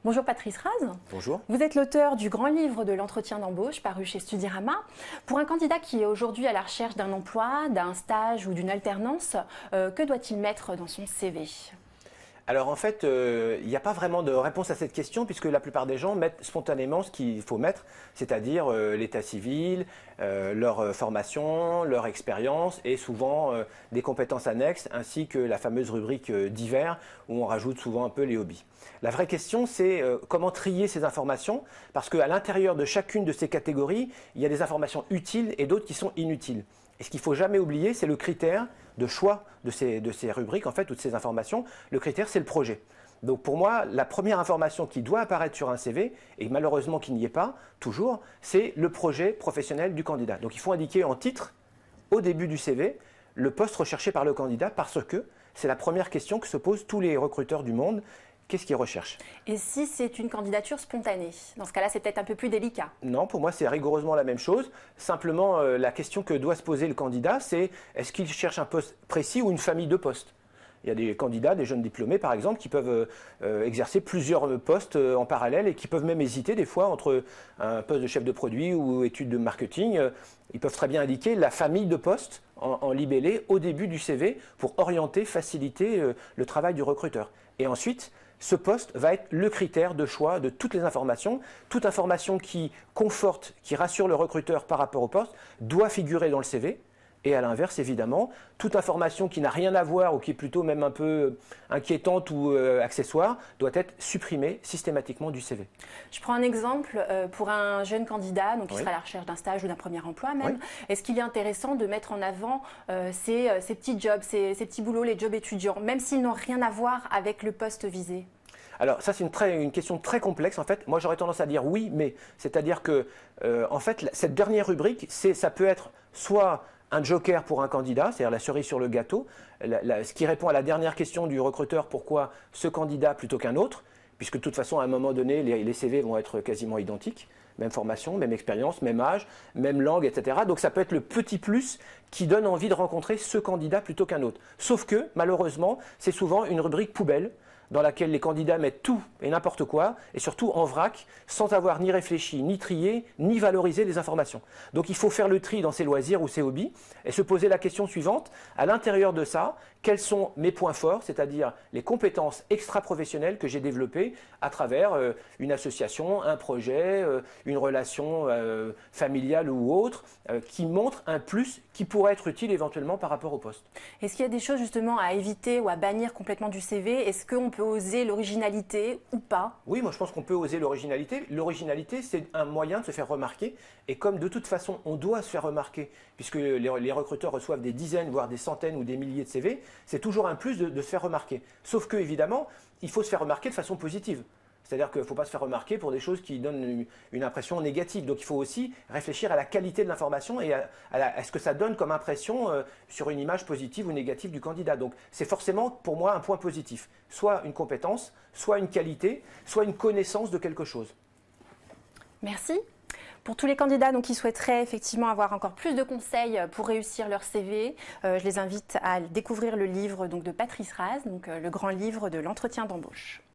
Bonjour Patrice Raz. Bonjour. Vous êtes l'auteur du grand livre de l'entretien d'embauche paru chez Studirama. Pour un candidat qui est aujourd'hui à la recherche d'un emploi, d'un stage ou d'une alternance, que doit-il mettre dans son CV ? Alors en fait, il n'y a pas vraiment de réponse à cette question puisque la plupart des gens mettent spontanément ce qu'il faut mettre, c'est-à-dire l'état civil, leur formation, leur expérience et souvent des compétences annexes ainsi que la fameuse rubrique divers où on rajoute souvent un peu les hobbies. La vraie question c'est comment trier ces informations parce qu'à l'intérieur de chacune de ces catégories, il y a des informations utiles et d'autres qui sont inutiles. Et ce qu'il ne faut jamais oublier, c'est le critère de choix de ces rubriques, en fait, toutes ces informations. Le critère, c'est le projet. Donc pour moi, la première information qui doit apparaître sur un CV, et malheureusement qu'il n'y est pas toujours, c'est le projet professionnel du candidat. Donc il faut indiquer en titre, au début du CV, le poste recherché par le candidat, parce que c'est la première question que se posent tous les recruteurs du monde. Qu'est-ce qu'ils recherchent? Et si c'est une candidature spontanée? Dans ce cas-là, c'est peut-être un peu plus délicat. Non, pour moi, c'est rigoureusement la même chose. Simplement, la question que doit se poser le candidat, c'est est-ce qu'il cherche un poste précis ou une famille de postes? Il y a des candidats, des jeunes diplômés par exemple, qui peuvent exercer plusieurs postes en parallèle et qui peuvent même hésiter des fois entre un poste de chef de produit ou études de marketing. Ils peuvent très bien indiquer la famille de postes en libellé au début du CV pour orienter, faciliter le travail du recruteur. Et ensuite, ce poste va être le critère de choix de toutes les informations. Toute information qui conforte, qui rassure le recruteur par rapport au poste doit figurer dans le CV. Et à l'inverse, évidemment, toute information qui n'a rien à voir ou qui est plutôt même un peu inquiétante ou accessoire doit être supprimée systématiquement du CV. Je prends un exemple pour un jeune candidat donc qui Oui. sera à la recherche d'un stage ou d'un premier emploi même. Oui. Est-ce qu'il est intéressant de mettre en avant ces petits jobs, ces petits boulots, les jobs étudiants, même s'ils n'ont rien à voir avec le poste visé? Alors ça c'est une question très complexe en fait. Moi j'aurais tendance à dire oui, mais c'est-à-dire que en fait cette dernière rubrique, ça peut être soit un joker pour un candidat, c'est-à-dire la cerise sur le gâteau, ce qui répond à la dernière question du recruteur, pourquoi ce candidat plutôt qu'un autre, puisque de toute façon à un moment donné les CV vont être quasiment identiques, même formation, même expérience, même âge, même langue, etc. Donc ça peut être le petit plus qui donne envie de rencontrer ce candidat plutôt qu'un autre. Sauf que malheureusement c'est souvent une rubrique poubelle, dans laquelle les candidats mettent tout et n'importe quoi, et surtout en vrac, sans avoir ni réfléchi, ni trié, ni valorisé les informations. Donc il faut faire le tri dans ses loisirs ou ses hobbies, et se poser la question suivante, à l'intérieur de ça, quels sont mes points forts, c'est-à-dire les compétences extra-professionnelles que j'ai développées à travers une association, un projet, une relation familiale ou autre, qui montrent un plus qui pourrait être utile éventuellement par rapport au poste. Est-ce qu'il y a des choses justement à éviter ou à bannir complètement du CV? Est-ce qu'on peut oser l'originalité ou pas? Oui, moi je pense qu'on peut oser l'originalité. L'originalité, c'est un moyen de se faire remarquer. Et comme de toute façon, on doit se faire remarquer, puisque les recruteurs reçoivent des dizaines, voire des centaines ou des milliers de CV, c'est toujours un plus de se faire remarquer. Sauf que, évidemment, il faut se faire remarquer de façon positive. C'est-à-dire qu'il ne faut pas se faire remarquer pour des choses qui donnent une impression négative. Donc il faut aussi réfléchir à la qualité de l'information et à ce que ça donne comme impression sur une image positive ou négative du candidat. Donc c'est forcément pour moi un point positif. Soit une compétence, soit une qualité, soit une connaissance de quelque chose. Merci. Pour tous les candidats donc, qui souhaiteraient effectivement avoir encore plus de conseils pour réussir leur CV, je les invite à découvrir le livre donc, de Patrice Raz, donc, le grand livre de l'entretien d'embauche.